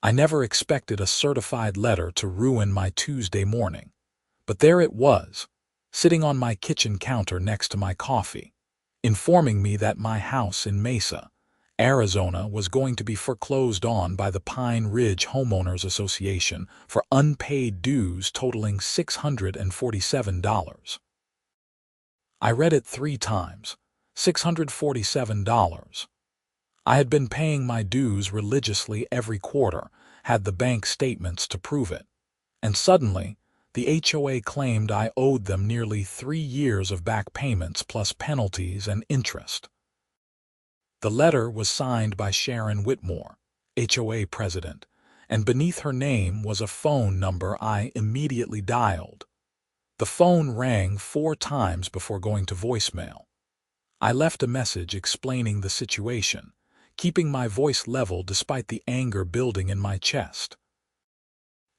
I never expected a certified letter to ruin my Tuesday morning. But there it was, sitting on my kitchen counter next to my coffee, informing me that my house in Mesa, Arizona was going to be foreclosed on by the Pine Ridge Homeowners Association for unpaid dues totaling $647. I read it 3 times. $647. I had been paying my dues religiously every quarter, had the bank statements to prove it. And suddenly, the HOA claimed I owed them nearly 3 years of back payments plus penalties and interest. The letter was signed by Sharon Whitmore, HOA president, and beneath her name was a phone number I immediately dialed. The phone rang 4 times before going to voicemail. I left a message explaining the situation, keeping my voice level despite the anger building in my chest.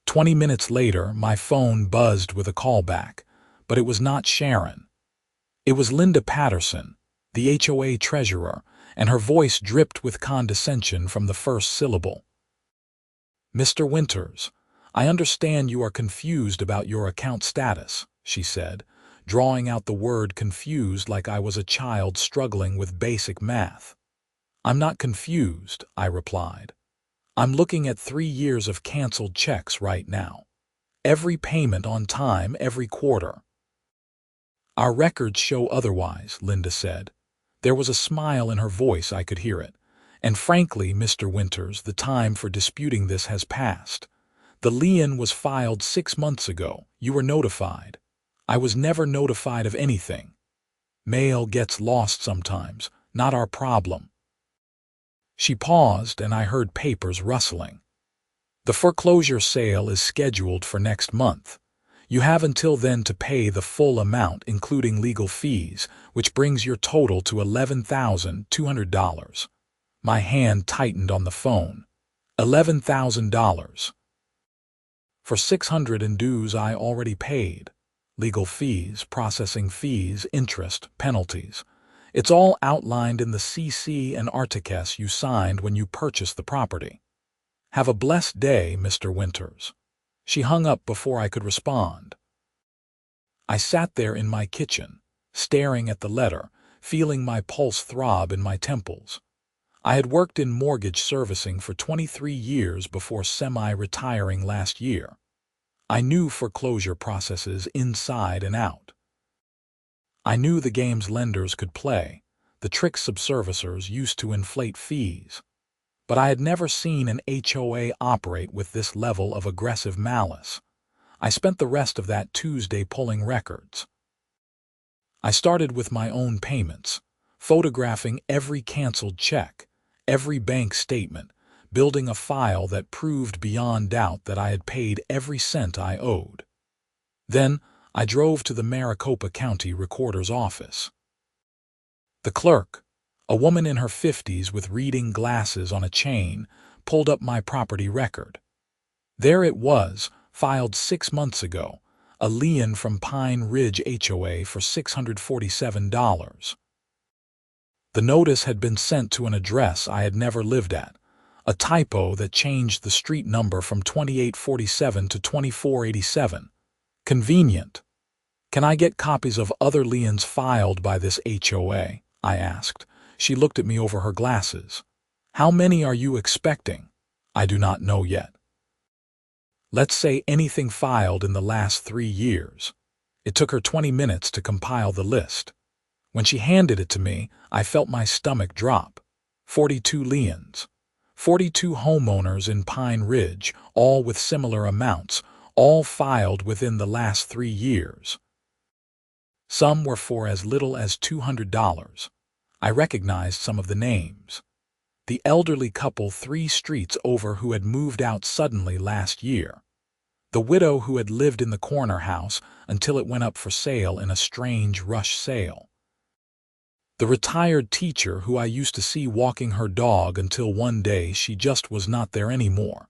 20 minutes later, my phone buzzed with a callback, but it was not Sharon. It was Linda Patterson, the HOA treasurer, and her voice dripped with condescension from the first syllable. "Mr. Winters, I understand you are confused about your account status," she said, drawing out the word confused like I was a child struggling with basic math. "I'm not confused," I replied. "I'm looking at 3 years of canceled checks right now. Every payment on time every quarter." "Our records show otherwise," Linda said. There was a smile in her voice, I could hear it. "And frankly, Mr. Winters, the time for disputing this has passed. The lien was filed 6 months ago. You were notified. I was never notified of anything. Mail gets lost sometimes, not our problem." She paused, and I heard papers rustling. "The foreclosure sale is scheduled for next month. You have until then to pay the full amount, including legal fees, which brings your total to $11,200. My hand tightened on the phone. $11,000. For $600 in dues I already paid. Legal fees, processing fees, interest, penalties. It's all outlined in the CC and Articus you signed when you purchased the property. Have a blessed day, Mr. Winters." She hung up before I could respond. I sat there in my kitchen, staring at the letter, feeling my pulse throb in my temples. I had worked in mortgage servicing for 23 years before semi-retiring last year. I knew foreclosure processes inside and out. I knew the games lenders could play, the tricks subservicers used to inflate fees. But I had never seen an HOA operate with this level of aggressive malice. I spent the rest of that Tuesday pulling records. I started with my own payments, photographing every canceled check, every bank statement, building a file that proved beyond doubt that I had paid every cent I owed. Then I drove to the Maricopa County Recorder's office. The clerk, a woman in her 50s with reading glasses on a chain, pulled up my property record. There it was, filed 6 months ago, a lien from Pine Ridge HOA for $647. The notice had been sent to an address I had never lived at, a typo that changed the street number from 2847 to 2487. Convenient. "Can I get copies of other liens filed by this HOA?" I asked. She looked at me over her glasses. "How many are you expecting?" "I do not know yet." "Let's say anything filed in the last 3 years. It took her 20 minutes to compile the list. When she handed it to me, I felt my stomach drop. 42 liens. 42 homeowners in Pine Ridge, all with similar amounts, all filed within the last 3 years. Some were for as little as $200. I recognized some of the names. The elderly couple 3 streets over who had moved out suddenly last year. The widow who had lived in the corner house until it went up for sale in a strange rush sale. The retired teacher who I used to see walking her dog until one day she just was not there anymore.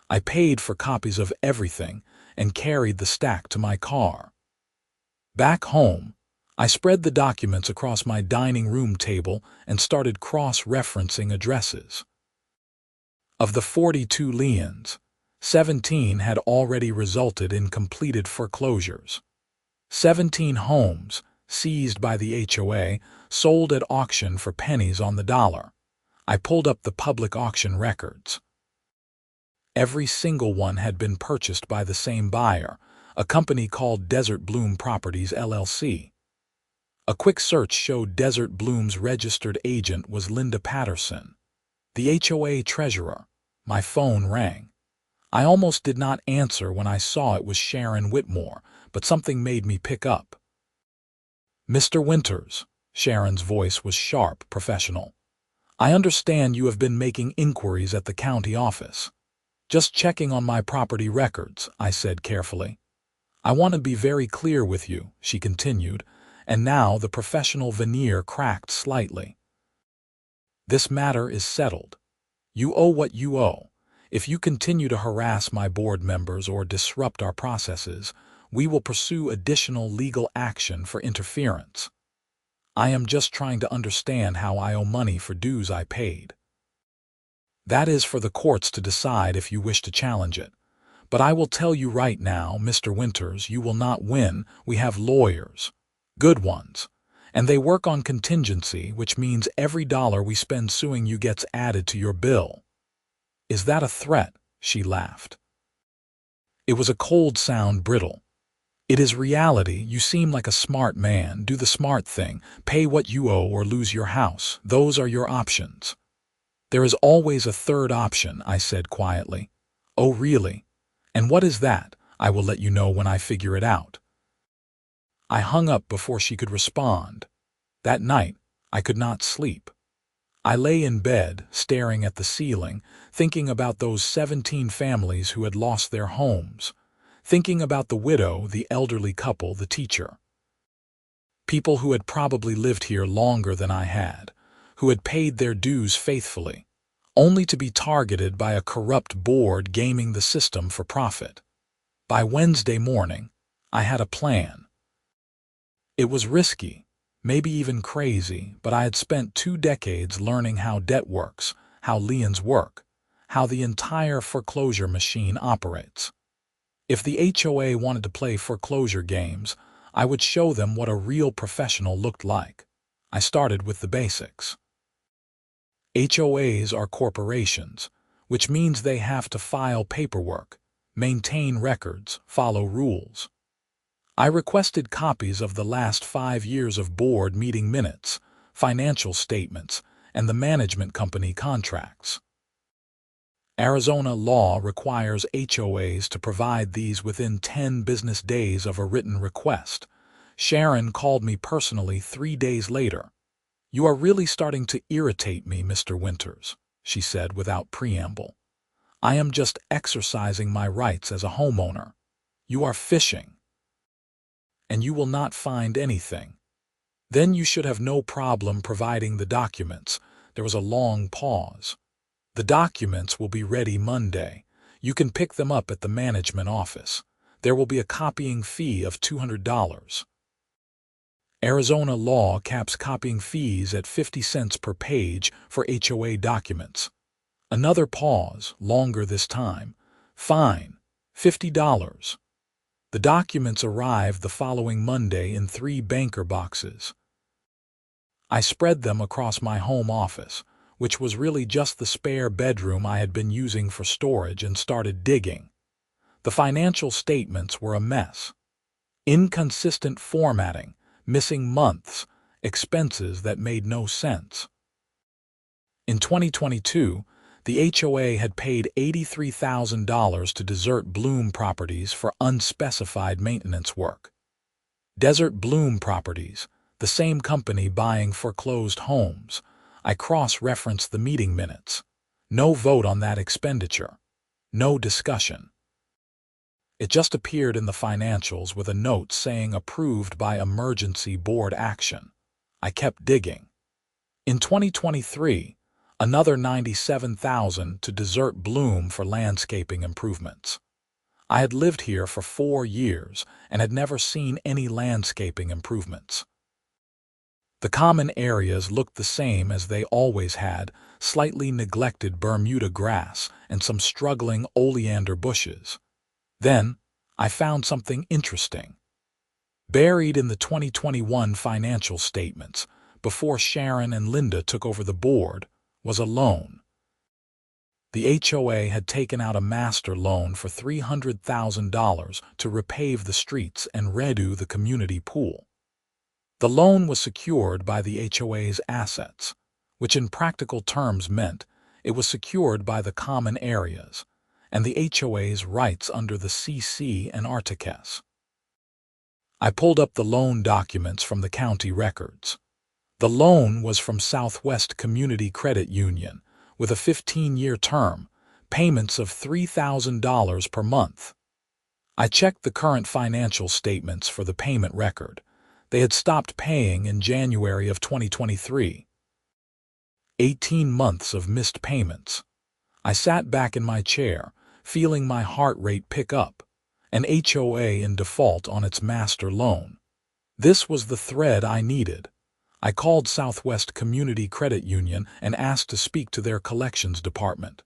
I paid for copies of everything and carried the stack to my car. Back home, I spread the documents across my dining room table and started cross-referencing addresses. Of the 42 liens, 17 had already resulted in completed foreclosures. 17 homes, seized by the HOA, sold at auction for pennies on the dollar. I pulled up the public auction records. Every single one had been purchased by the same buyer, a company called Desert Bloom Properties, LLC. A quick search showed Desert Bloom's registered agent was Linda Patterson, the HOA treasurer. My phone rang. I almost did not answer when I saw it was Sharon Whitmore, but something made me pick up. "Mr. Winters," Sharon's voice was sharp, professional. "I understand you have been making inquiries at the county office." "Just checking on my property records," I said carefully. "I want to be very clear with you," she continued, and now the professional veneer cracked slightly. "This matter is settled. You owe what you owe. If you continue to harass my board members or disrupt our processes, we will pursue additional legal action for interference. I am just trying to understand how I owe money for dues I paid. That is for the courts to decide if you wish to challenge it. But I will tell you right now, Mr. Winters, you will not win. We have lawyers. Good ones. And they work on contingency, which means every dollar we spend suing you gets added to your bill." "Is that a threat?" she laughed. It was a cold sound, brittle. "It is reality. You seem like a smart man. Do the smart thing. Pay what you owe or lose your house. Those are your options." "There is always a third option," I said quietly. "Oh, really? And what is that?" "I will let you know when I figure it out." I hung up before she could respond. That night, I could not sleep. I lay in bed, staring at the ceiling, thinking about those 17 families who had lost their homes, thinking about the widow, the elderly couple, the teacher. People who had probably lived here longer than I had, who had paid their dues faithfully, only to be targeted by a corrupt board gaming the system for profit. By Wednesday morning, I had a plan. It was risky, maybe even crazy, but I had spent 2 decades learning how debt works, how liens work, how the entire foreclosure machine operates. If the HOA wanted to play foreclosure games, I would show them what a real professional looked like. I started with the basics. HOAs are corporations, which means they have to file paperwork, maintain records, follow rules. I requested copies of the last 5 years of board meeting minutes, financial statements, and the management company contracts. Arizona law requires HOAs to provide these within 10 business days of a written request. Sharon called me personally 3 days later. "You are really starting to irritate me, Mr. Winters," she said without preamble. "I am just exercising my rights as a homeowner. You are fishing. And you will not find anything. Then you should have no problem providing the documents." There was a long pause. "The documents will be ready Monday. You can pick them up at the management office. There will be a copying fee of $200. Arizona law caps copying fees at 50 cents per page for HOA documents." Another pause, longer this time. "Fine, $50. The documents arrived the following Monday in 3 banker boxes. I spread them across my home office, which was really just the spare bedroom I had been using for storage, and started digging. The financial statements were a mess. Inconsistent formatting, missing months, expenses that made no sense. In 2022, the HOA had paid $83,000 to Desert Bloom Properties for unspecified maintenance work. Desert Bloom Properties, the same company buying foreclosed homes. I cross-referenced the meeting minutes. No vote on that expenditure. No discussion. It just appeared in the financials with a note saying approved by emergency board action. I kept digging. In 2023, another $97,000 to Desert Bloom for landscaping improvements. I had lived here for 4 years and had never seen any landscaping improvements. The common areas looked the same as they always had, slightly neglected Bermuda grass and some struggling oleander bushes. Then, I found something interesting. Buried in the 2021 financial statements, before Sharon and Linda took over the board, was a loan. The HOA had taken out a master loan for $300,000 to repave the streets and redo the community pool. The loan was secured by the HOA's assets, which in practical terms meant it was secured by the common areas and the HOA's rights under the CC and Articles. I pulled up the loan documents from the county records. The loan was from Southwest Community Credit Union, with a 15-year term, payments of $3,000 per month. I checked the current financial statements for the payment record. They had stopped paying in January of 2023. 18 months of missed payments. I sat back in my chair, feeling my heart rate pick up. An HOA in default on its master loan. This was the thread I needed. I called Southwest Community Credit Union and asked to speak to their collections department.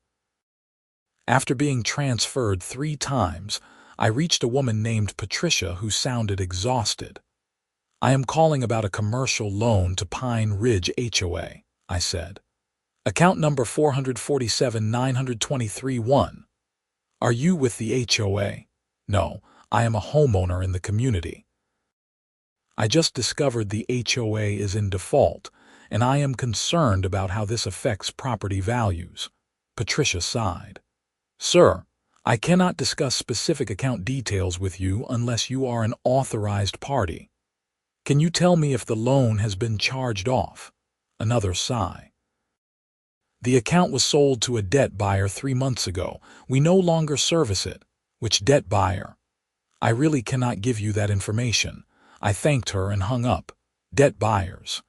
After being transferred 3 times, I reached a woman named Patricia who sounded exhausted. "I am calling about a commercial loan to Pine Ridge HOA," I said. "Account number 447-923-1. Are you with the HOA? No, I am a homeowner in the community. I just discovered the HOA is in default, and I am concerned about how this affects property values." Patricia sighed. "Sir, I cannot discuss specific account details with you unless you are an authorized party. Can you tell me if the loan has been charged off?" Another sigh. "The account was sold to a debt buyer 3 months ago. We no longer service it." "Which debt buyer?" "I really cannot give you that information." I thanked her and hung up. Debt buyers.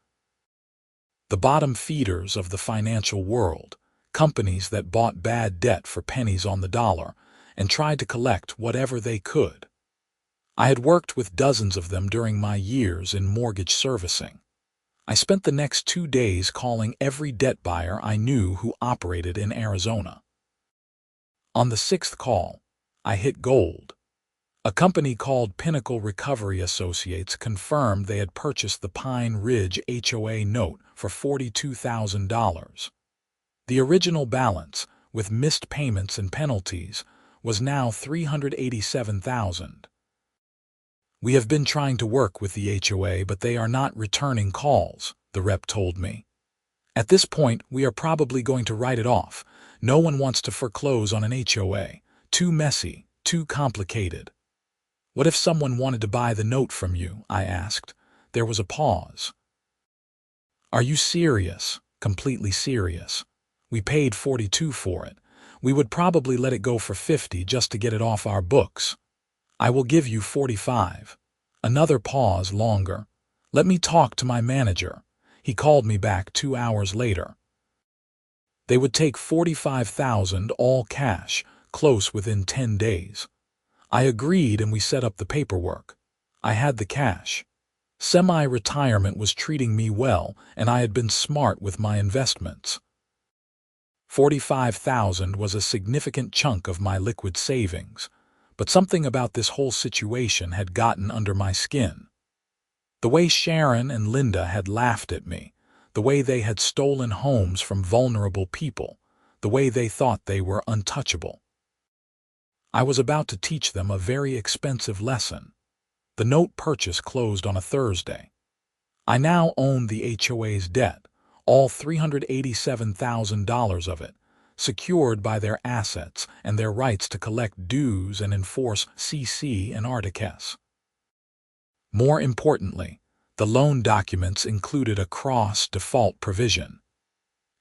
The bottom feeders of the financial world, companies that bought bad debt for pennies on the dollar and tried to collect whatever they could. I had worked with dozens of them during my years in mortgage servicing. I spent the next 2 days calling every debt buyer I knew who operated in Arizona. On the 6th call, I hit gold. A company called Pinnacle Recovery Associates confirmed they had purchased the Pine Ridge HOA note for $42,000. The original balance, with missed payments and penalties, was now $387,000. "We have been trying to work with the HOA, but they are not returning calls," the rep told me. "At this point, we are probably going to write it off. No one wants to foreclose on an HOA. Too messy, too complicated." "What if someone wanted to buy the note from you?" I asked. There was a pause. "Are you serious?" "Completely serious. We paid $42 for it. We would probably let it go for $50 just to get it off our books." "I will give you $45. Another pause longer. "Let me talk to my manager." He called me back 2 hours later. They would take $45,000 all cash, close within 10 days. I agreed and we set up the paperwork. I had the cash. Semi-retirement was treating me well and I had been smart with my investments. $45,000 was a significant chunk of my liquid savings, but something about this whole situation had gotten under my skin. The way Sharon and Linda had laughed at me, the way they had stolen homes from vulnerable people, the way they thought they were untouchable. I was about to teach them a very expensive lesson. The note purchase closed on a Thursday. I now owned the HOA's debt, all $387,000 of it, secured by their assets and their rights to collect dues and enforce CC and Articles. More importantly, the loan documents included a cross-default provision.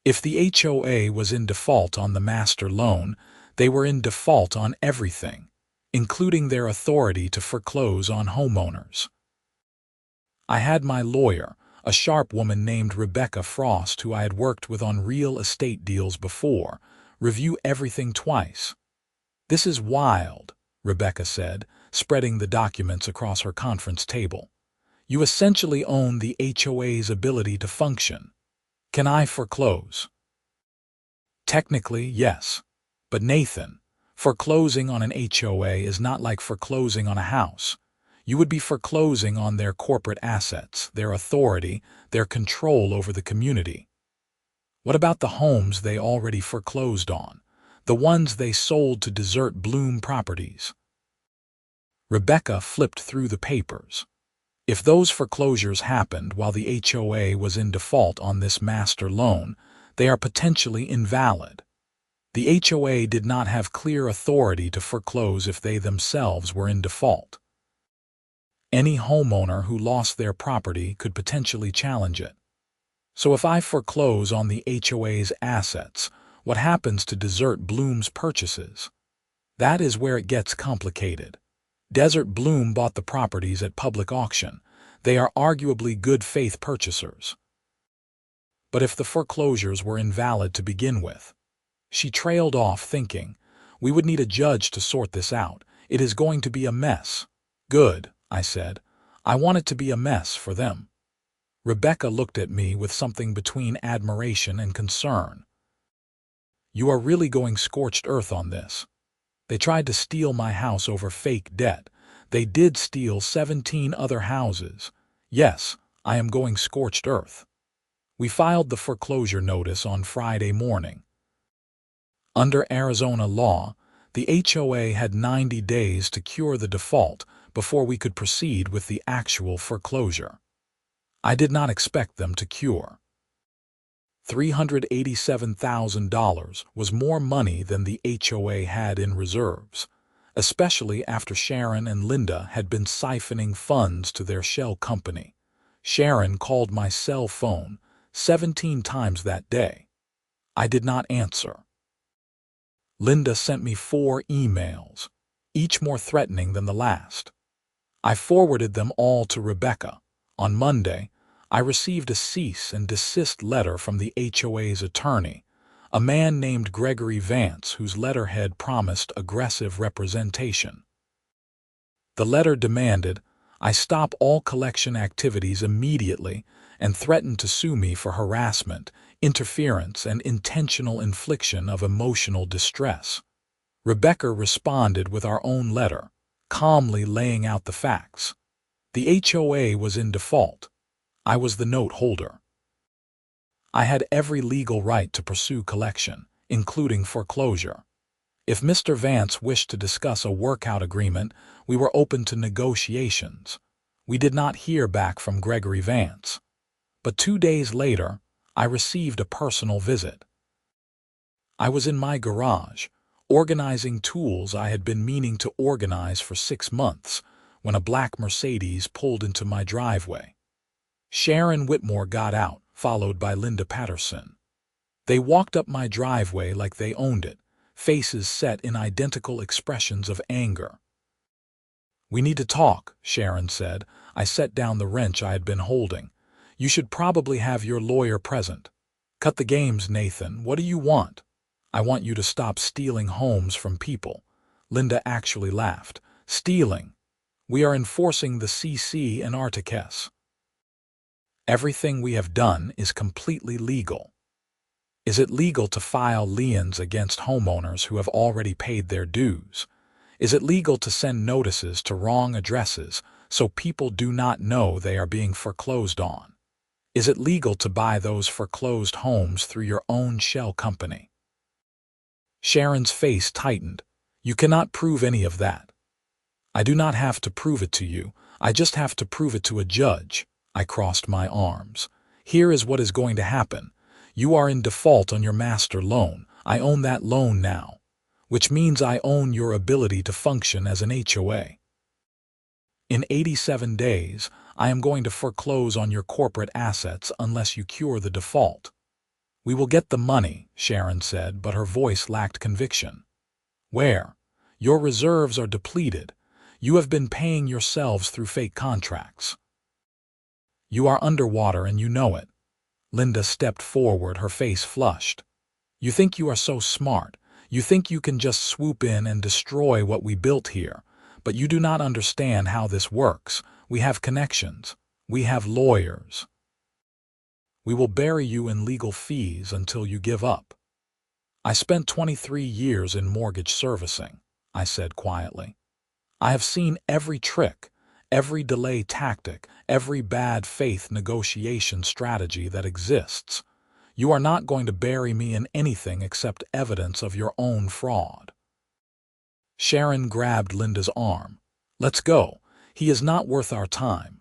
If the HOA was in default on the master loan, they were in default on everything, including their authority to foreclose on homeowners. I had my lawyer, a sharp woman named Rebecca Frost who I had worked with on real estate deals before, review everything twice. "This is wild," Rebecca said, spreading the documents across her conference table. You essentially own the HOA's ability to function. Can I foreclose? Technically, yes. But Nathan, foreclosing on an HOA is not like foreclosing on a house. You would be foreclosing on their corporate assets, their authority, their control over the community. What about the homes they already foreclosed on? The ones they sold to Desert Bloom Properties? Rebecca flipped through the papers. If those foreclosures happened while the HOA was in default on this master loan, they are potentially invalid. The HOA did not have clear authority to foreclose if they themselves were in default. Any homeowner who lost their property could potentially challenge it. So if I foreclose on the HOA's assets, what happens to Desert Bloom's purchases? That is where it gets complicated. Desert Bloom bought the properties at public auction. They are arguably good faith purchasers. But if the foreclosures were invalid to begin with? She trailed off thinking, we would need a judge to sort this out. It is going to be a mess. Good, I said. I want it to be a mess for them. Rebecca looked at me with something between admiration and concern. You are really going scorched earth on this. They tried to steal my house over fake debt. They did steal 17 other houses. Yes, I am going scorched earth. We filed the foreclosure notice on Friday morning. Under Arizona law, the HOA had 90 days to cure the default before we could proceed with the actual foreclosure. I did not expect them to cure. $387,000 was more money than the HOA had in reserves, especially after Sharon and Linda had been siphoning funds to their shell company. Sharon called my cell phone 17 times that day. I did not answer. Linda sent me 4 emails, each more threatening than the last. I forwarded them all to Rebecca. On Monday, I received a cease and desist letter from the HOA's attorney, a man named Gregory Vance, whose letterhead promised aggressive representation. The letter demanded I stop all collection activities immediately and threatened to sue me for harassment, interference, and intentional infliction of emotional distress. Rebecca responded with our own letter, calmly laying out the facts. The HOA was in default. I was the note holder. I had every legal right to pursue collection, including foreclosure. If Mr. Vance wished to discuss a workout agreement, we were open to negotiations. We did not hear back from Gregory Vance. But 2 days later, I received a personal visit. I was in my garage, organizing tools I had been meaning to organize for 6 months, when a black Mercedes pulled into my driveway. Sharon Whitmore got out, followed by Linda Patterson. They walked up my driveway like they owned it, faces set in identical expressions of anger. "We need to talk," Sharon said. I set down the wrench I had been holding. "You should probably have your lawyer present." "Cut the games, Nathan. What do you want?" "I want you to stop stealing homes from people." Linda actually laughed. "Stealing? We are enforcing the CC and Articus. Everything we have done is completely legal." Is it legal to file liens against homeowners who have already paid their dues? Is it legal to send notices to wrong addresses so people do not know they are being foreclosed on? Is it legal to buy those foreclosed homes through your own shell company? Sharon's face tightened. "You cannot prove any of that." "I do not have to prove it to you. I just have to prove it to a judge." I crossed my arms. "Here is what is going to happen. You are in default on your master loan. I own that loan now, which means I own your ability to function as an HOA. In 87 days, I am going to foreclose on your corporate assets unless you cure the default." "We will get the money," Sharon said, but her voice lacked conviction. "Where? Your reserves are depleted. You have been paying yourselves through fake contracts. You are underwater and you know it." Linda stepped forward, her face flushed. "You think you are so smart. You think you can just swoop in and destroy what we built here. But you do not understand how this works. We have connections. We have lawyers. We will bury you in legal fees until you give up. I spent 23 years in mortgage servicing, I said quietly. I have seen every trick, every delay tactic, every bad faith negotiation strategy that exists. You are not going to bury me in anything except evidence of your own fraud. Sharon grabbed Linda's arm. Let's go. He is not worth our time.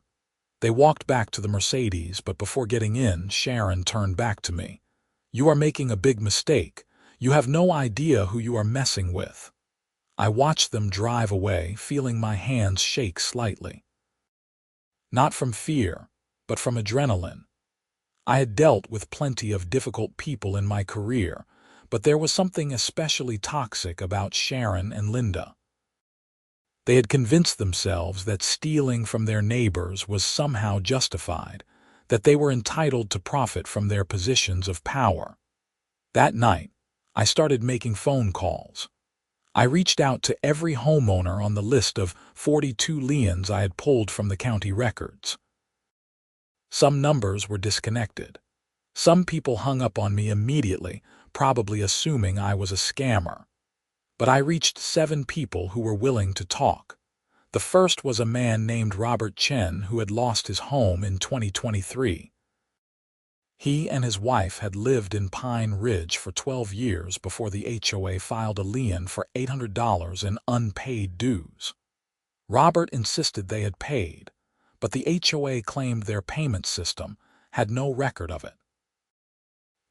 They walked back to the Mercedes, but before getting in, Sharon turned back to me. You are making a big mistake. You have no idea who you are messing with. I watched them drive away, feeling my hands shake slightly. Not from fear, but from adrenaline. I had dealt with plenty of difficult people in my career, but there was something especially toxic about Sharon and Linda. They had convinced themselves that stealing from their neighbors was somehow justified, that they were entitled to profit from their positions of power. That night, I started making phone calls. I reached out to every homeowner on the list of 42 liens I had pulled from the county records. Some numbers were disconnected. Some people hung up on me immediately, probably assuming I was a scammer. But I reached 7 people who were willing to talk. The first was a man named Robert Chen who had lost his home in 2023. He and his wife had lived in Pine Ridge for 12 years before the HOA filed a lien for $800 in unpaid dues. Robert insisted they had paid, but the HOA claimed their payment system had no record of it.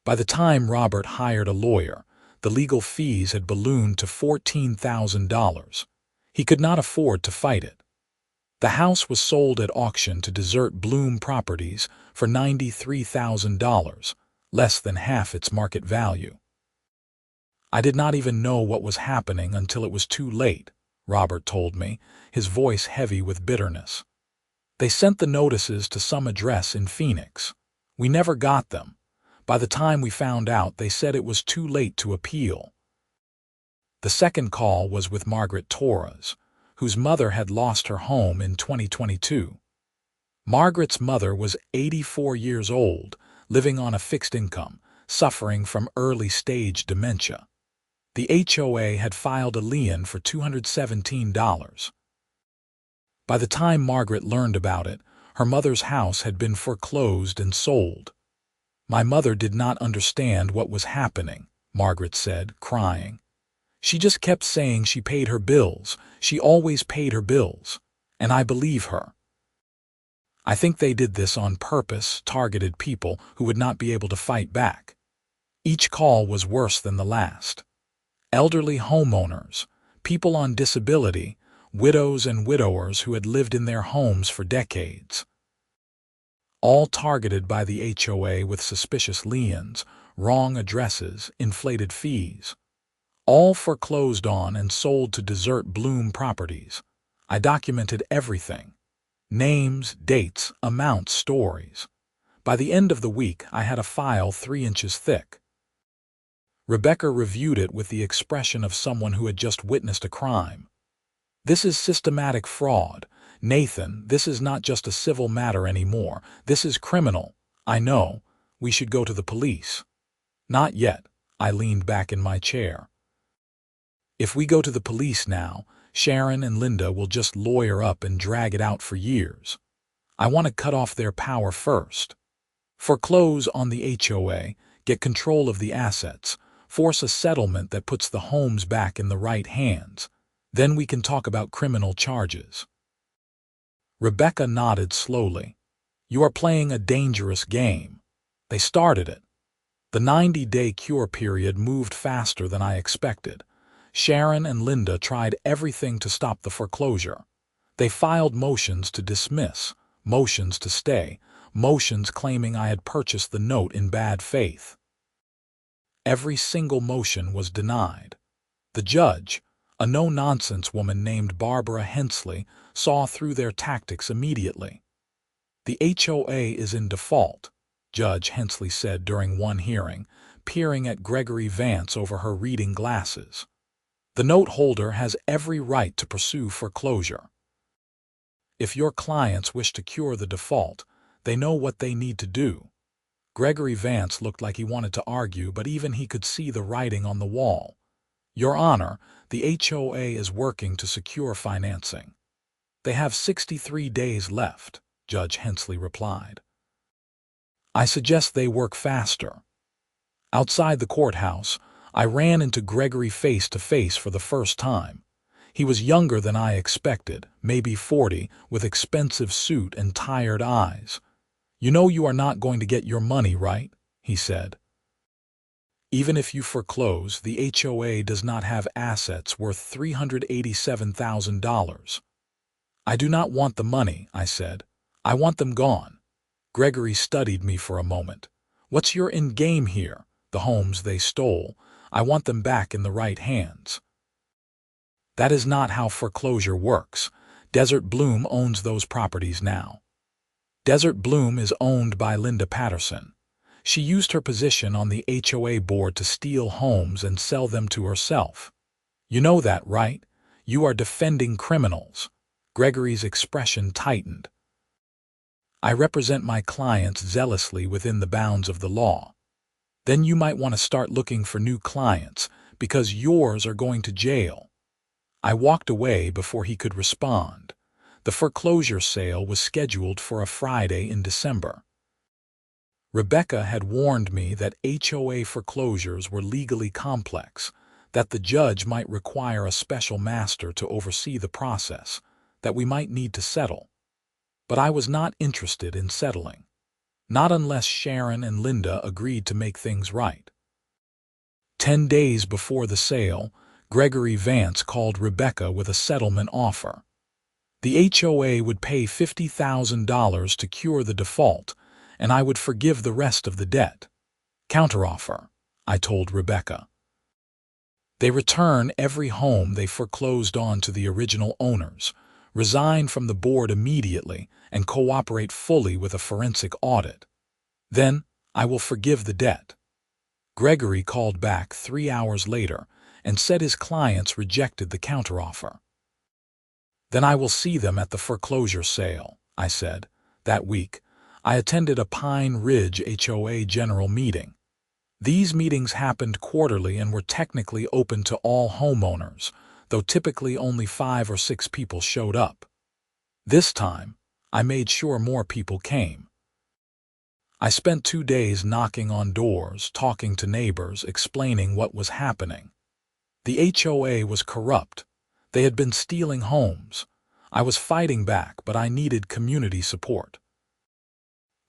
By the time Robert hired a lawyer, the legal fees had ballooned to $14,000. He could not afford to fight it. The house was sold at auction to Desert Bloom Properties for $93,000, less than half its market value. I did not even know what was happening until it was too late, Robert told me, his voice heavy with bitterness. They sent the notices to some address in Phoenix. We never got them. By the time we found out, they said it was too late to appeal. The second call was with Margaret Torres, whose mother had lost her home in 2022. Margaret's mother was 84 years old, living on a fixed income, suffering from early-stage dementia. The HOA had filed a lien for $217. By the time Margaret learned about it, her mother's house had been foreclosed and sold. My mother did not understand what was happening, Margaret said, crying. She just kept saying she paid her bills. She always paid her bills. And I believe her. I think they did this on purpose, targeted people who would not be able to fight back. Each call was worse than the last. Elderly homeowners, people on disability, widows and widowers who had lived in their homes for decades. All targeted by the HOA with suspicious liens, wrong addresses, inflated fees. All foreclosed on and sold to Desert Bloom Properties. I documented everything. Names, dates, amounts, stories. By the end of the week, I had a file 3 inches thick. Rebecca reviewed it with the expression of someone who had just witnessed a crime. This is systematic fraud. Nathan, this is not just a civil matter anymore. This is criminal. I know. We should go to the police. Not yet. I leaned back in my chair. If we go to the police now, Sharon and Linda will just lawyer up and drag it out for years. I want to cut off their power first. Foreclose on the HOA, get control of the assets, force a settlement that puts the homes back in the right hands. Then we can talk about criminal charges. Rebecca nodded slowly. You are playing a dangerous game. They started it. The 90-day cure period moved faster than I expected. Sharon and Linda tried everything to stop the foreclosure. They filed motions to dismiss, motions to stay, motions claiming I had purchased the note in bad faith. Every single motion was denied. The judge, a no-nonsense woman named Barbara Hensley, saw through their tactics immediately. The HOA is in default, Judge Hensley said during one hearing, peering at Gregory Vance over her reading glasses. The note holder has every right to pursue foreclosure. If your clients wish to cure the default, they know what they need to do. Gregory Vance looked like he wanted to argue, but even he could see the writing on the wall. Your Honor, the HOA is working to secure financing. They have 63 days left, Judge Hensley replied. I suggest they work faster. Outside the courthouse, I ran into Gregory face to face for the first time. He was younger than I expected, maybe 40, with expensive suit and tired eyes. You know you are not going to get your money, right? He said. Even if you foreclose, the HOA does not have assets worth $387,000. I do not want the money, I said. I want them gone. Gregory studied me for a moment. What's your end game here? The homes they stole. I want them back in the right hands. That is not how foreclosure works. Desert Bloom owns those properties now. Desert Bloom is owned by Linda Patterson. She used her position on the HOA board to steal homes and sell them to herself. You know that, right? You are defending criminals. Gregory's expression tightened. I represent my clients zealously within the bounds of the law. Then you might want to start looking for new clients, because yours are going to jail. I walked away before he could respond. The foreclosure sale was scheduled for a Friday in December. Rebecca had warned me that HOA foreclosures were legally complex, that the judge might require a special master to oversee the process, that we might need to settle. But I was not interested in settling. Not unless Sharon and Linda agreed to make things right. 10 days before the sale, Gregory Vance called Rebecca with a settlement offer. The HOA would pay $50,000 to cure the default, and I would forgive the rest of the debt. Counteroffer, I told Rebecca. They return every home they foreclosed on to the original owners, resign from the board immediately, and cooperate fully with a forensic audit. Then, I will forgive the debt. Gregory called back 3 hours later and said his clients rejected the counteroffer. Then I will see them at the foreclosure sale, I said. That week, I attended a Pine Ridge HOA general meeting. These meetings happened quarterly and were technically open to all homeowners, though typically only 5 or 6 people showed up. This time, I made sure more people came. I spent 2 days knocking on doors, talking to neighbors, explaining what was happening. The HOA was corrupt. They had been stealing homes. I was fighting back, but I needed community support.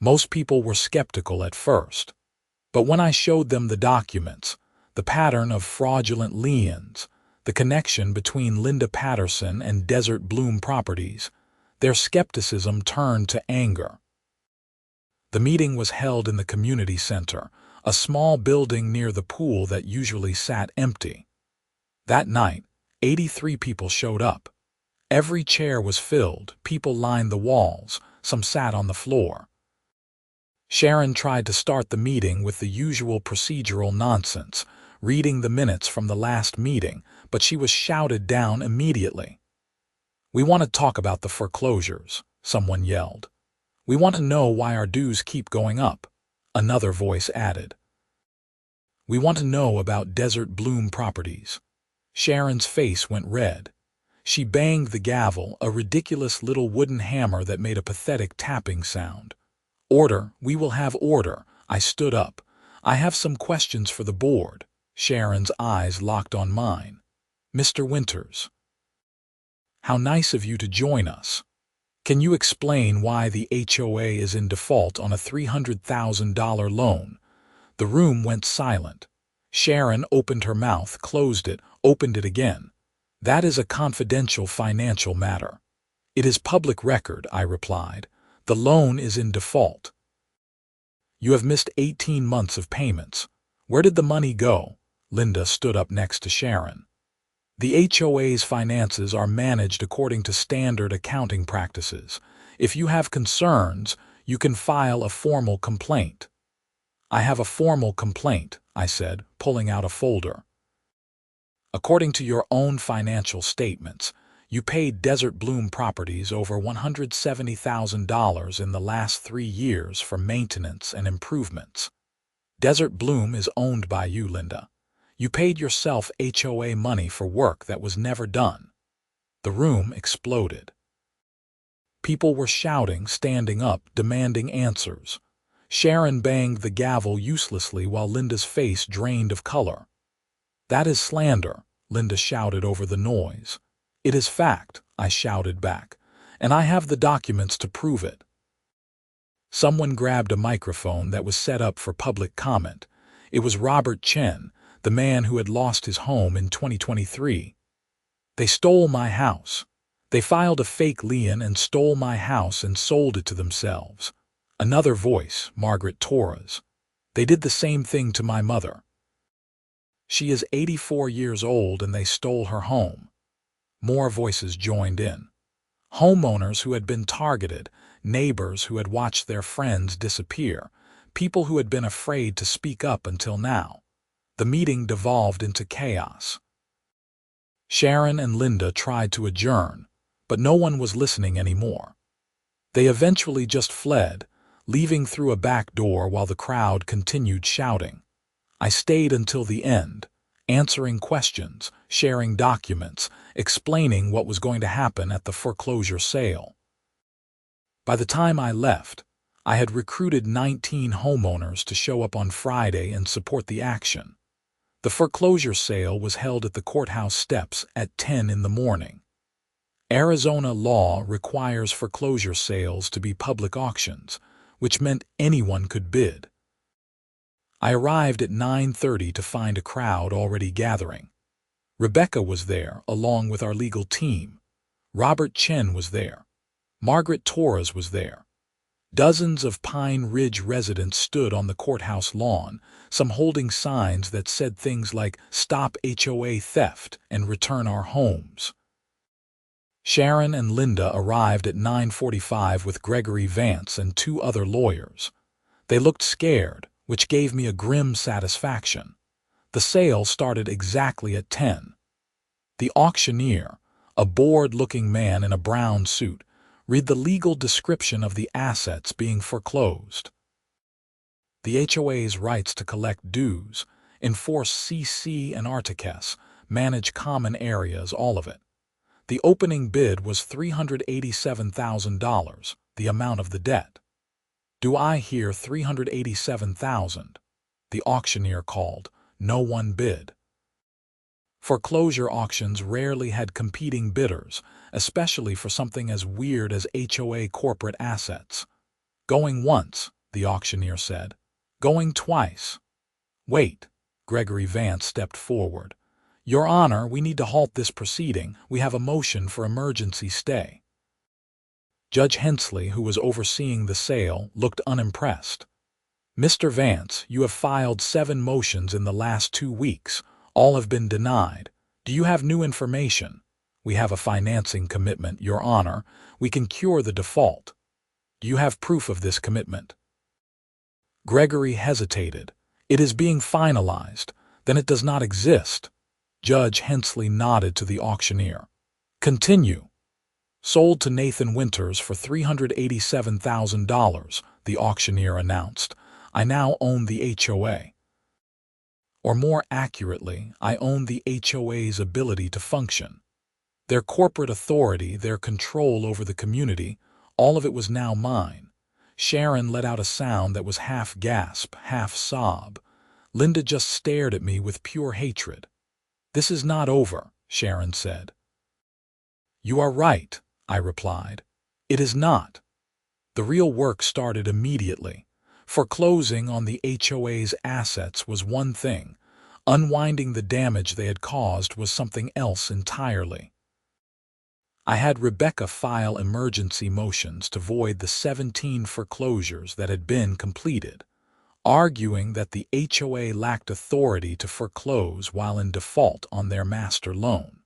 Most people were skeptical at first, but when I showed them the documents, the pattern of fraudulent liens, the connection between Linda Patterson and Desert Bloom properties, their skepticism turned to anger. The meeting was held in the community center, a small building near the pool that usually sat empty. That night, 83 people showed up. Every chair was filled, people lined the walls, some sat on the floor. Sharon tried to start the meeting with the usual procedural nonsense, reading the minutes from the last meeting, but she was shouted down immediately. We want to talk about the foreclosures, someone yelled. We want to know why our dues keep going up, another voice added. We want to know about Desert Bloom properties. Sharon's face went red. She banged the gavel, a ridiculous little wooden hammer that made a pathetic tapping sound. Order, we will have order. I stood up. I have some questions for the board. Sharon's eyes locked on mine. Mr. Winters. How nice of you to join us. Can you explain why the HOA is in default on a $300,000 loan? The room went silent. Sharon opened her mouth, closed it, opened it again. That is a confidential financial matter. It is public record, I replied. The loan is in default. You have missed 18 months of payments. Where did the money go? Linda stood up next to Sharon. The HOA's finances are managed according to standard accounting practices. If you have concerns, you can file a formal complaint. I have a formal complaint, I said, pulling out a folder. According to your own financial statements, You paid Desert Bloom Properties over $170,000 in the last 3 years for maintenance and improvements. Desert Bloom is owned by you, Linda. You paid yourself HOA money for work that was never done. The room exploded. People were shouting, standing up, demanding answers. Sharon banged the gavel uselessly while Linda's face drained of color. "That is slander," Linda shouted over the noise. "It is fact," I shouted back, "and I have the documents to prove it." Someone grabbed a microphone that was set up for public comment. It was Robert Chen, the man who had lost his home in 2023. "They stole my house. They filed a fake lien and stole my house and sold it to themselves." Another voice, Margaret Torres. "They did the same thing to my mother. She is 84 years old and they stole her home." More voices joined in. Homeowners who had been targeted, neighbors who had watched their friends disappear, people who had been afraid to speak up until now. The meeting devolved into chaos. Sharon and Linda tried to adjourn, but no one was listening anymore. They eventually just fled, leaving through a back door while the crowd continued shouting. I stayed until the end, answering questions, sharing documents, explaining what was going to happen at the foreclosure sale. By the time I left, I had recruited 19 homeowners to show up on Friday and support the action. The foreclosure sale was held at the courthouse steps at 10 in the morning. Arizona law requires foreclosure sales to be public auctions, which meant anyone could bid. I arrived at 9:30 to find a crowd already gathering. Rebecca was there, along with our legal team. Robert Chen was there. Margaret Torres was there. Dozens of Pine Ridge residents stood on the courthouse lawn, some holding signs that said things like "Stop HOA theft" and "Return our homes." Sharon and Linda arrived at 9:45 with Gregory Vance and 2 other lawyers. They looked scared, which gave me a grim satisfaction. The sale started exactly at 10. The auctioneer, a bored-looking man in a brown suit, read the legal description of the assets being foreclosed. The HOA's rights to collect dues, enforce CC and Articus, manage common areas, all of it. The opening bid was $387,000, the amount of the debt. "Do I hear 387,000? The auctioneer called. No one bid. Foreclosure auctions rarely had competing bidders, especially for something as weird as HOA corporate assets. "Going once," the auctioneer said. "Going twice." "Wait." Gregory Vance stepped forward. "Your Honor, we need to halt this proceeding. We have a motion for emergency stay." Judge Hensley, who was overseeing the sale, looked unimpressed. "Mr. Vance, you have filed 7 motions in the last 2 weeks. All have been denied. Do you have new information?" "We have a financing commitment, Your Honor. We can cure the default." "Do you have proof of this commitment?" Gregory hesitated. "It is being finalized. Then it does not exist." Judge Hensley nodded to the auctioneer. "Continue." "Sold to Nathan Winters for $387,000, the auctioneer announced. "I now own the HOA. Or more accurately, I own the HOA's ability to function. Their corporate authority, their control over the community, all of it was now mine." Sharon let out a sound that was half gasp, half sob. Linda just stared at me with pure hatred. "This is not over," Sharon said. "You are right," I replied. "It is not." The real work started immediately. Foreclosing on the HOA's assets was one thing. Unwinding the damage they had caused was something else entirely. I had Rebecca file emergency motions to void the 17 foreclosures that had been completed, arguing that the HOA lacked authority to foreclose while in default on their master loan.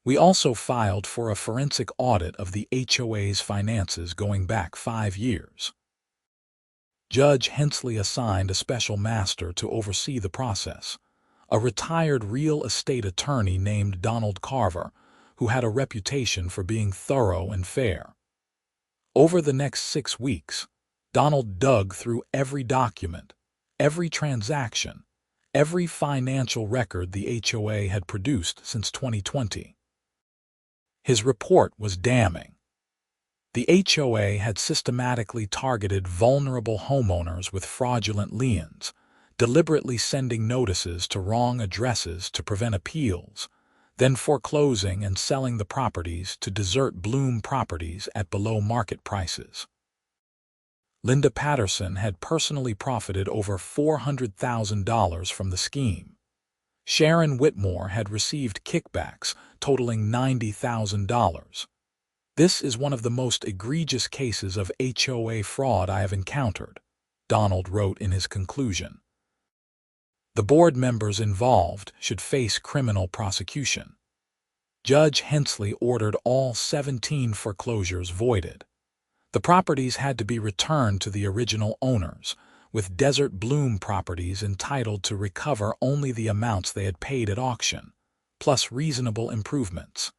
We also filed for a forensic audit of the HOA's finances going back 5 years. Judge Hensley assigned a special master to oversee the process, a retired real estate attorney named Donald Carver, who had a reputation for being thorough and fair. Over the next 6 weeks, Donald dug through every document, every transaction, every financial record the HOA had produced since 2020. His report was damning. The HOA had systematically targeted vulnerable homeowners with fraudulent liens, deliberately sending notices to wrong addresses to prevent appeals, then foreclosing and selling the properties to Desert Bloom Properties at below-market prices. Linda Patterson had personally profited over $400,000 from the scheme. Sharon Whitmore had received kickbacks totaling $90,000. This is one of the most egregious cases of HOA fraud I have encountered, Donald wrote in his conclusion. The board members involved should face criminal prosecution. Judge Hensley ordered all 17 foreclosures voided. The properties had to be returned to the original owners, with Desert Bloom Properties entitled to recover only the amounts they had paid at auction, plus reasonable improvements.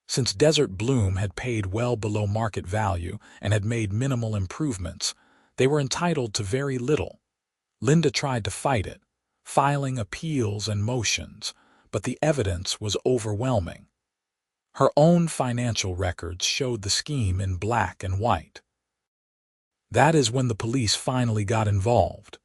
Since Desert Bloom had paid well below market value and had made minimal improvements, they were entitled to very little. Linda tried to fight it, filing appeals and motions, but the evidence was overwhelming. Her own financial records showed the scheme in black and white. That is when the police finally got involved.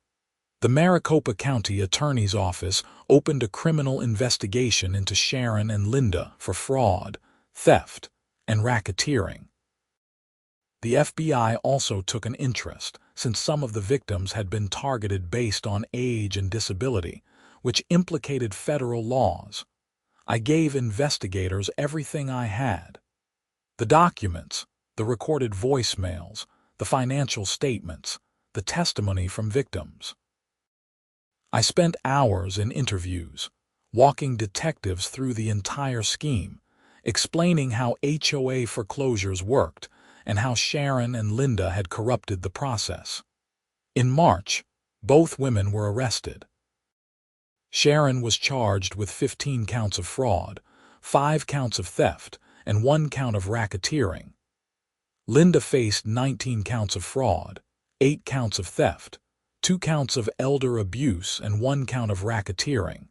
The Maricopa County Attorney's Office opened a criminal investigation into Sharon and Linda for fraud, theft, and racketeering. The FBI also took an interest, since some of the victims had been targeted based on age and disability, which implicated federal laws. I gave investigators everything I had. The documents, the recorded voicemails, the financial statements, the testimony from victims. I spent hours in interviews, walking detectives through the entire scheme, explaining how HOA foreclosures worked and how Sharon and Linda had corrupted the process. In March, both women were arrested. Sharon was charged with 15 counts of fraud, 5 counts of theft, and 1 count of racketeering. Linda faced 19 counts of fraud, 8 counts of theft, 2 counts of elder abuse, and 1 count of racketeering.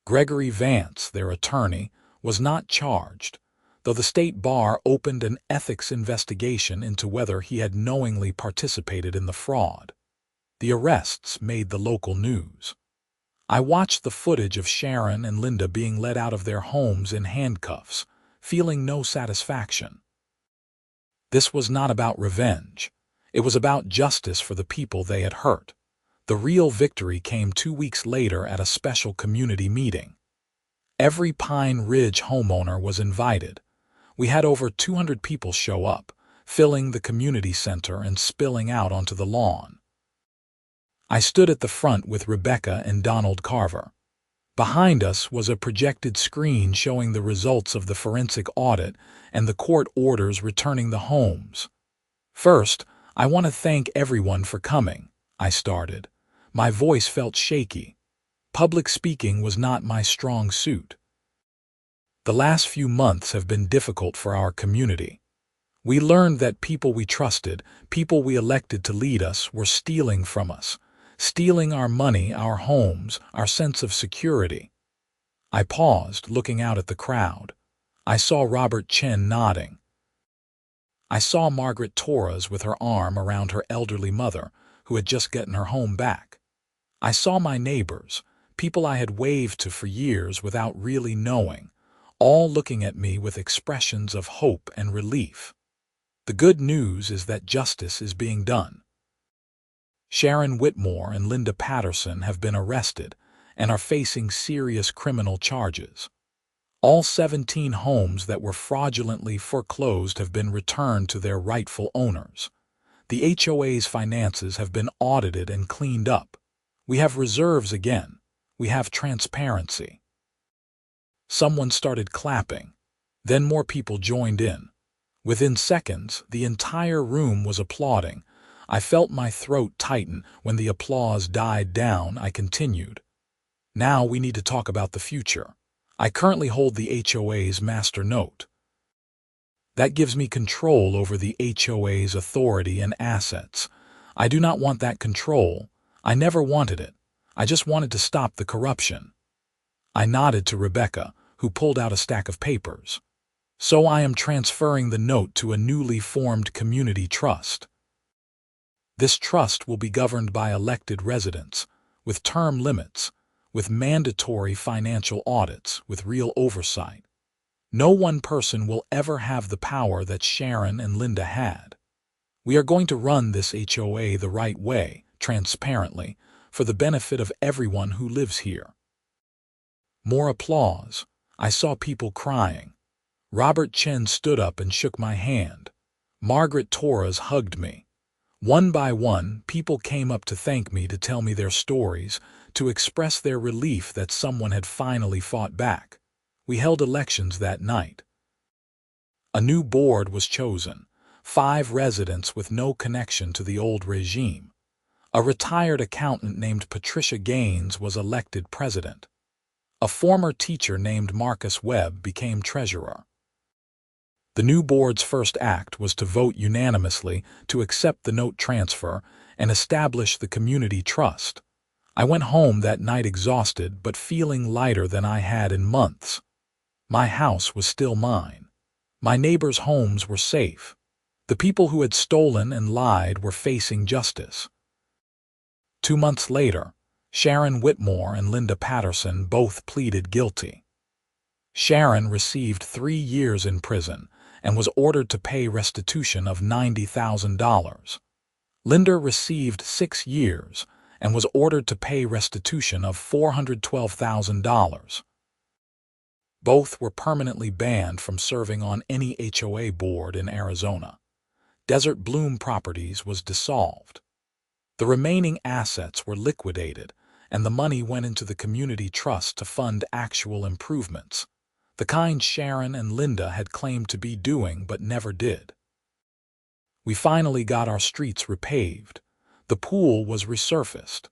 Gregory Vance, their attorney, was not charged, though the state bar opened an ethics investigation into whether he had knowingly participated in the fraud. The arrests made the local news. I watched the footage of Sharon and Linda being led out of their homes in handcuffs, feeling no satisfaction. This was not about revenge. It was about justice for the people they had hurt. The real victory came 2 weeks later at a special community meeting. Every Pine Ridge homeowner was invited. We had over 200 people show up, filling the community center and spilling out onto the lawn. I stood at the front with Rebecca and Donald Carver. Behind us was a projected screen showing the results of the forensic audit and the court orders returning the homes. First, I want to thank everyone for coming, I started. My voice felt shaky. Public speaking was not my strong suit. The last few months have been difficult for our community. We learned that people we trusted, people we elected to lead us, were stealing from us, stealing our money, our homes, our sense of security. I paused, looking out at the crowd. I saw Robert Chen nodding. I saw Margaret Torres with her arm around her elderly mother, who had just gotten her home back. I saw my neighbors, people I had waved to for years without really knowing, all looking at me with expressions of hope and relief. The good news is that justice is being done. Sharon Whitmore and Linda Patterson have been arrested and are facing serious criminal charges. All 17 homes that were fraudulently foreclosed have been returned to their rightful owners. The HOA's finances have been audited and cleaned up. We have reserves again. We have transparency. Someone started clapping. Then more people joined in. Within seconds, the entire room was applauding. I felt my throat tighten. When the applause died down, I continued. Now we need to talk about the future. I currently hold the HOA's master note. That gives me control over the HOA's authority and assets. I do not want that control. I never wanted it. I just wanted to stop the corruption. I nodded to Rebecca, who pulled out a stack of papers. So I am transferring the note to a newly formed community trust. This trust will be governed by elected residents, with term limits, with mandatory financial audits, with real oversight. No one person will ever have the power that Sharon and Linda had. We are going to run this HOA the right way, transparently, for the benefit of everyone who lives here. More applause. I saw people crying. Robert Chen stood up and shook my hand. Margaret Torres hugged me. One by one, people came up to thank me, to tell me their stories, to express their relief that someone had finally fought back. We held elections that night. A new board was chosen, 5 residents with no connection to the old regime. A retired accountant named Patricia Gaines was elected president. A former teacher named Marcus Webb became treasurer. The new board's first act was to vote unanimously to accept the note transfer and establish the community trust. I went home that night exhausted but feeling lighter than I had in months. My house was still mine. My neighbors' homes were safe. The people who had stolen and lied were facing justice. 2 months later, Sharon Whitmore and Linda Patterson both pleaded guilty. Sharon received 3 years in prison and was ordered to pay restitution of $90,000. Linda received 6 years and was ordered to pay restitution of $412,000. Both were permanently banned from serving on any HOA board in Arizona. Desert Bloom Properties was dissolved. The remaining assets were liquidated, and the money went into the community trust to fund actual improvements, the kind Sharon and Linda had claimed to be doing but never did. We finally got our streets repaved. The pool was resurfaced.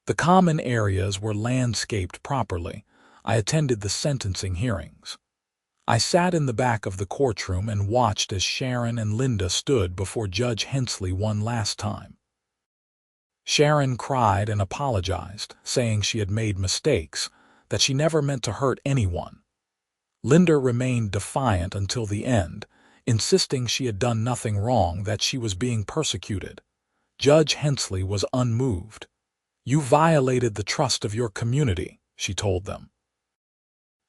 The common areas were landscaped properly. I attended the sentencing hearings. I sat in the back of the courtroom and watched as Sharon and Linda stood before Judge Hensley one last time. Sharon cried and apologized, saying she had made mistakes, that she never meant to hurt anyone. Linda remained defiant until the end, insisting she had done nothing wrong, that she was being persecuted. Judge Hensley was unmoved. "You violated the trust of your community," she told them.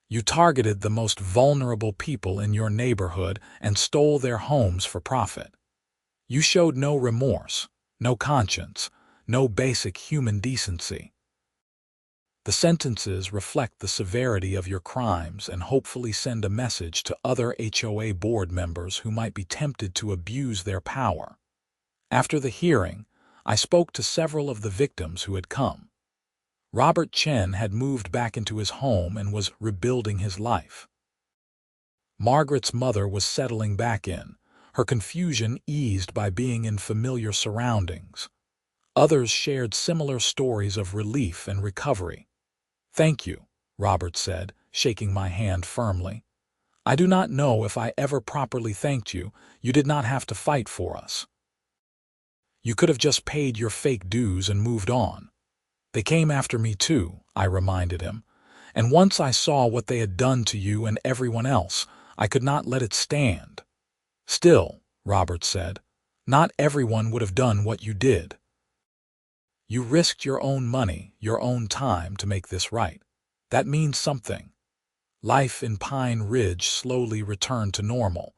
"You targeted the most vulnerable people in your neighborhood and stole their homes for profit. You showed no remorse, no conscience, no basic human decency. The sentences reflect the severity of your crimes and hopefully send a message to other HOA board members who might be tempted to abuse their power." After the hearing, I spoke to several of the victims who had come. Robert Chen had moved back into his home and was rebuilding his life. Margaret's mother was settling back in, her confusion eased by being in familiar surroundings. Others shared similar stories of relief and recovery. "Thank you," Robert said, shaking my hand firmly. "I do not know if I ever properly thanked you. You did not have to fight for us. You could have just paid your fake dues and moved on." "They came after me too," I reminded him. "And once I saw what they had done to you and everyone else, I could not let it stand." "Still," Robert said, "not everyone would have done what you did. You risked your own money, your own time to make this right. That means something." Life in Pine Ridge slowly returned to normal.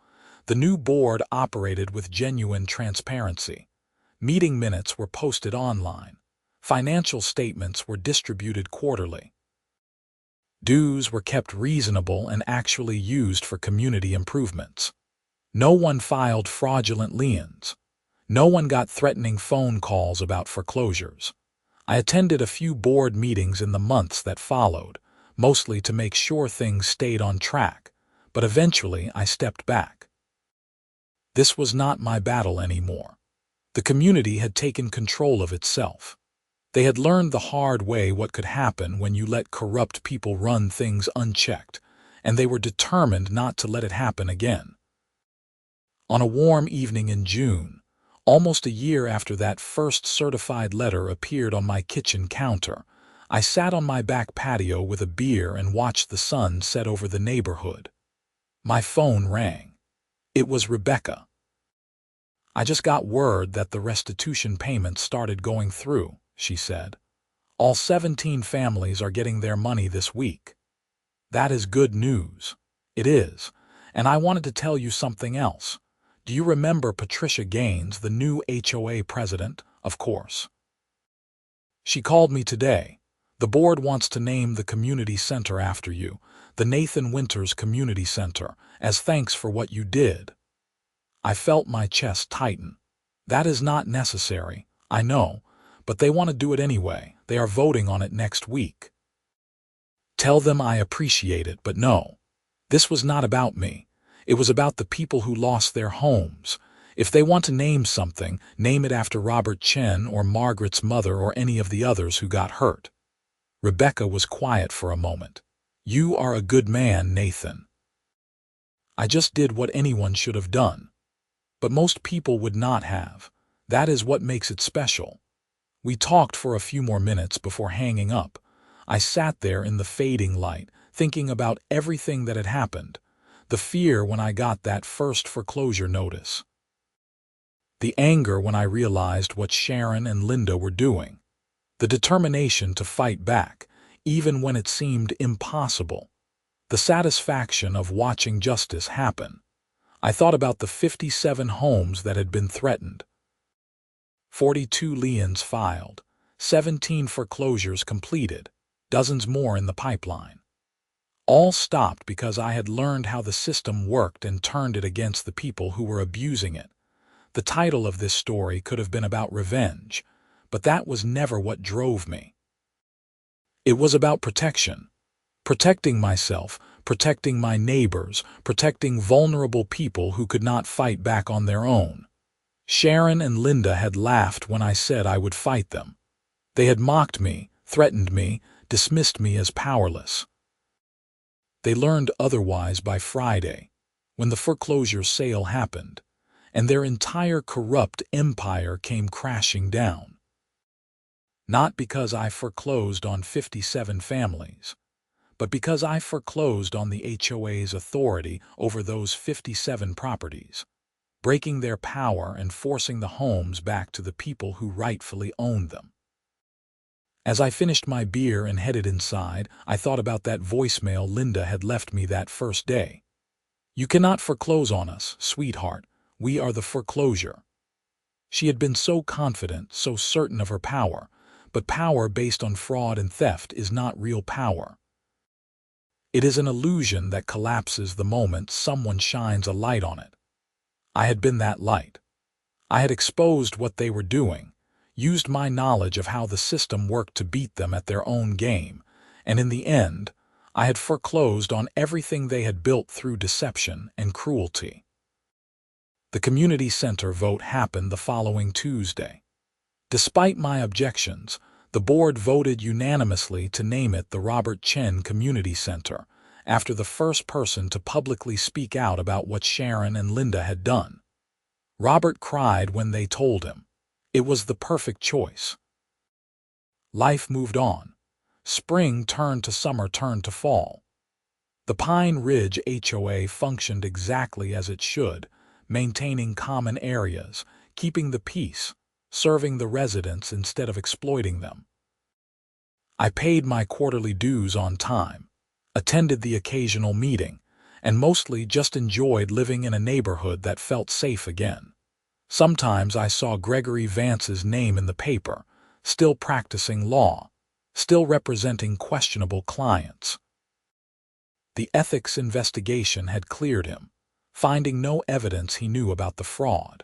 The new board operated with genuine transparency. Meeting minutes were posted online. Financial statements were distributed quarterly. Dues were kept reasonable and actually used for community improvements. No one filed fraudulent liens. No one got threatening phone calls about foreclosures. I attended a few board meetings in the months that followed, mostly to make sure things stayed on track, but eventually I stepped back. This was not my battle anymore. The community had taken control of itself. They had learned the hard way what could happen when you let corrupt people run things unchecked, and they were determined not to let it happen again. On a warm evening in June, almost a year after that first certified letter appeared on my kitchen counter, I sat on my back patio with a beer and watched the sun set over the neighborhood. My phone rang. It was Rebecca. "I just got word that the restitution payments started going through," she said. "All 17 families are getting their money this week." "That is good news." "It is. And I wanted to tell you something else. Do you remember Patricia Gaines, the new HOA president?" "Of course." "She called me today. The board wants to name the community center after you, the Nathan Winters Community Center, as thanks for what you did." I felt my chest tighten. "That is not necessary, I know, but they want to do it anyway. They are voting on it next week." "Tell them I appreciate it, but no. This was not about me. It was about the people who lost their homes. If they want to name something, name it after Robert Chen or Margaret's mother or any of the others who got hurt." Rebecca was quiet for a moment. "You are a good man, Nathan." "I just did what anyone should have done. But most people would not have. That is what makes it special." We talked for a few more minutes before hanging up. I sat there in the fading light, thinking about everything that had happened. The fear when I got that first foreclosure notice. The anger when I realized what Sharon and Linda were doing. The determination to fight back, even when it seemed impossible. The satisfaction of watching justice happen. I thought about the 57 homes that had been threatened. 42 liens filed, 17 foreclosures completed, dozens more in the pipeline. All stopped because I had learned how the system worked and turned it against the people who were abusing it. The title of this story could have been about revenge, but that was never what drove me. It was about protection. Protecting myself, protecting my neighbors, protecting vulnerable people who could not fight back on their own. Sharon and Linda had laughed when I said I would fight them. They had mocked me, threatened me, dismissed me as powerless. They learned otherwise by Friday, when the foreclosure sale happened, and their entire corrupt empire came crashing down. Not because I foreclosed on 57 families, but because I foreclosed on the HOA's authority over those 57 properties, breaking their power and forcing the homes back to the people who rightfully owned them. As I finished my beer and headed inside, I thought about that voicemail Linda had left me that first day. "You cannot foreclose on us, sweetheart. We are the foreclosure." She had been so confident, so certain of her power, but power based on fraud and theft is not real power. It is an illusion that collapses the moment someone shines a light on it. I had been that light. I had exposed what they were doing, used my knowledge of how the system worked to beat them at their own game, and in the end, I had foreclosed on everything they had built through deception and cruelty. The community center vote happened the following Tuesday. Despite my objections, the board voted unanimously to name it the Robert Chen Community Center, after the first person to publicly speak out about what Sharon and Linda had done. Robert cried when they told him. It was the perfect choice. Life moved on. Spring turned to summer, turned to fall. The Pine Ridge HOA functioned exactly as it should, maintaining common areas, keeping the peace, serving the residents instead of exploiting them. I paid my quarterly dues on time, attended the occasional meeting, and mostly just enjoyed living in a neighborhood that felt safe again. Sometimes I saw Gregory Vance's name in the paper, still practicing law, still representing questionable clients. The ethics investigation had cleared him, finding no evidence he knew about the fraud.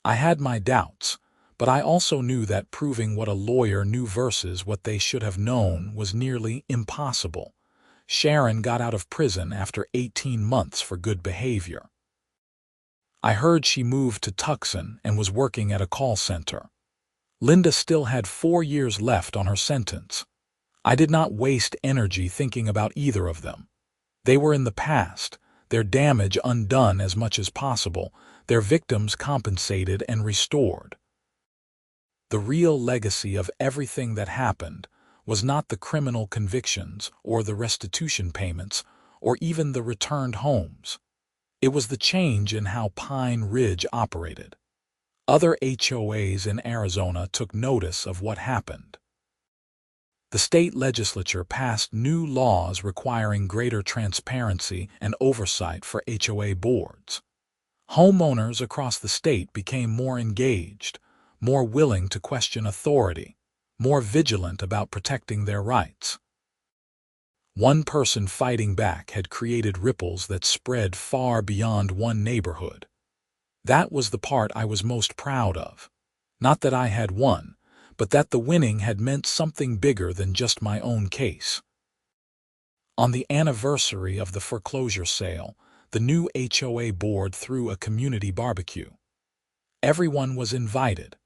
I had my doubts, but I also knew that proving what a lawyer knew versus what they should have known was nearly impossible. Sharon got out of prison after 18 months for good behavior. I heard she moved to Tucson and was working at a call center. Linda still had 4 years left on her sentence. I did not waste energy thinking about either of them. They were in the past, their damage undone as much as possible, their victims compensated and restored. The real legacy of everything that happened was not the criminal convictions or the restitution payments or even the returned homes. It was the change in how Pine Ridge operated. Other HOAs in Arizona took notice of what happened. The state legislature passed new laws requiring greater transparency and oversight for HOA boards. Homeowners across the state became more engaged, more willing to question authority, more vigilant about protecting their rights. One person fighting back had created ripples that spread far beyond one neighborhood. That was the part I was most proud of. Not that I had won, but that the winning had meant something bigger than just my own case. On the anniversary of the foreclosure sale, the new HOA board threw a community barbecue. Everyone was invited.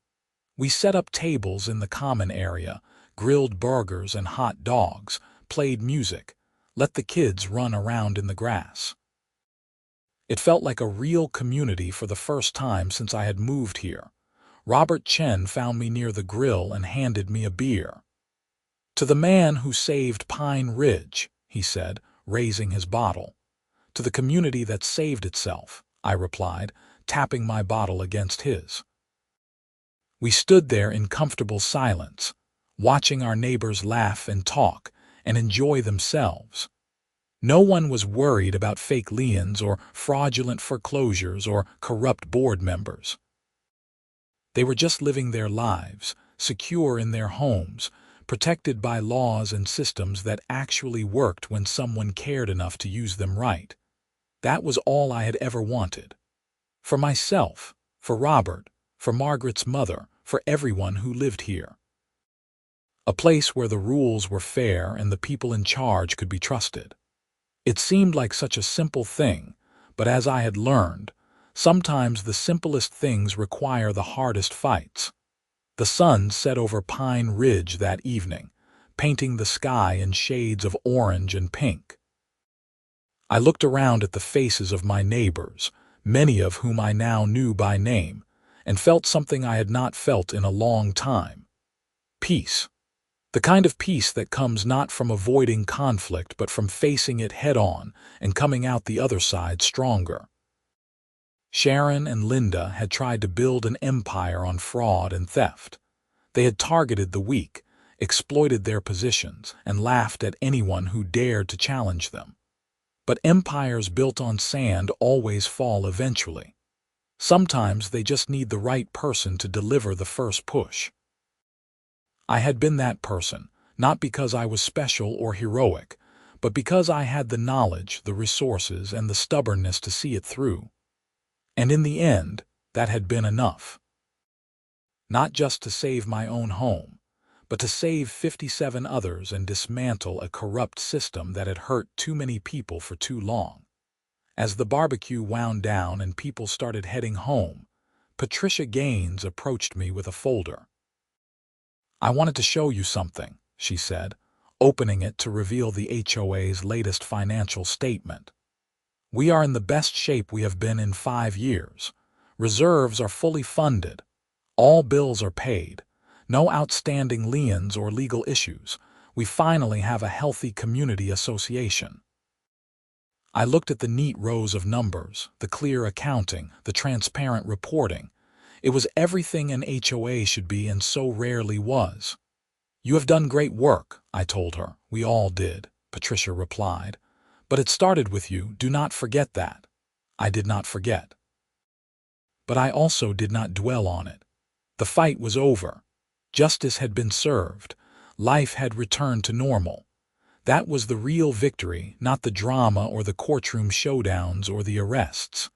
We set up tables in the common area, grilled burgers and hot dogs, played music, let the kids run around in the grass. It felt like a real community for the first time since I had moved here. Robert Chen found me near the grill and handed me a beer. "To the man who saved Pine Ridge," he said, raising his bottle. "To the community that saved itself," I replied, tapping my bottle against his. We stood there in comfortable silence, watching our neighbors laugh and talk and enjoy themselves. No one was worried about fake liens or fraudulent foreclosures or corrupt board members. They were just living their lives, secure in their homes, protected by laws and systems that actually worked when someone cared enough to use them right. That was all I had ever wanted. For myself, for Robert, for Margaret's mother, for everyone who lived here. A place where the rules were fair and the people in charge could be trusted. It seemed like such a simple thing, but as I had learned, sometimes the simplest things require the hardest fights. The sun set over Pine Ridge that evening, painting the sky in shades of orange and pink. I looked around at the faces of my neighbors, many of whom I now knew by name, and felt something I had not felt in a long time. Peace. The kind of peace that comes not from avoiding conflict but from facing it head-on and coming out the other side stronger. Sharon and Linda had tried to build an empire on fraud and theft. They had targeted the weak, exploited their positions, and laughed at anyone who dared to challenge them. But empires built on sand always fall eventually. Sometimes they just need the right person to deliver the first push. I had been that person, not because I was special or heroic, but because I had the knowledge, the resources, and the stubbornness to see it through. And in the end, that had been enough. Not just to save my own home, but to save 57 others and dismantle a corrupt system that had hurt too many people for too long. As the barbecue wound down and people started heading home, Patricia Gaines approached me with a folder. "I wanted to show you something," she said, opening it to reveal the HOA's latest financial statement. "We are in the best shape we have been in 5 years. Reserves are fully funded. All bills are paid. No outstanding liens or legal issues. We finally have a healthy community association." I looked at the neat rows of numbers, the clear accounting, the transparent reporting. It was everything an HOA should be and so rarely was. "You have done great work," I told her. "We all did," Patricia replied. "But it started with you. Do not forget that." I did not forget. But I also did not dwell on it. The fight was over. Justice had been served. Life had returned to normal. That was the real victory, not the drama or the courtroom showdowns or the arrests.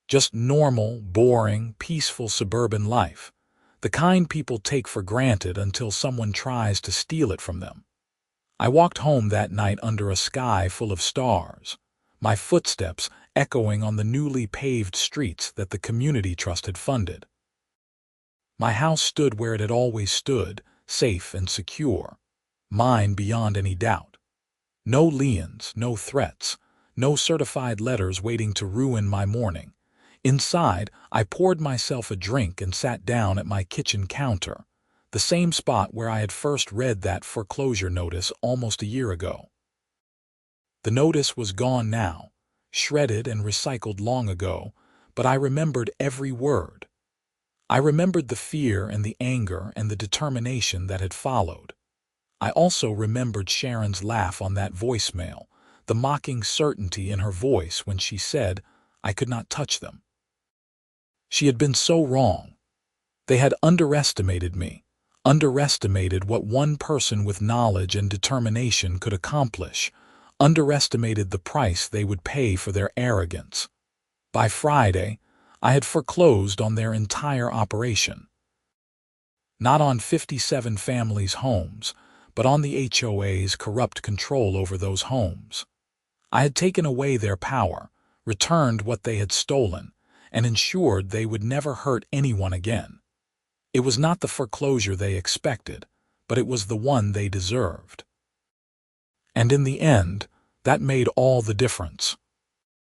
Just normal, boring, peaceful suburban life. The kind people take for granted until someone tries to steal it from them. I walked home that night under a sky full of stars, my footsteps echoing on the newly paved streets that the community trust had funded. My house stood where it had always stood, safe and secure. Mine beyond any doubt. No liens, no threats, no certified letters waiting to ruin my morning. Inside, I poured myself a drink and sat down at my kitchen counter, the same spot where I had first read that foreclosure notice almost a year ago. The notice was gone now, shredded and recycled long ago, but I remembered every word. I remembered the fear and the anger and the determination that had followed. I also remembered Sharon's laugh on that voicemail, the mocking certainty in her voice when she said, "I could not touch them." She had been so wrong. They had underestimated me, underestimated what one person with knowledge and determination could accomplish, underestimated the price they would pay for their arrogance. By Friday, I had foreclosed on their entire operation. Not on 57 families' homes, but on the HOA's corrupt control over those homes. I had taken away their power, returned what they had stolen, and ensured they would never hurt anyone again. It was not the foreclosure they expected, but it was the one they deserved. And in the end, that made all the difference.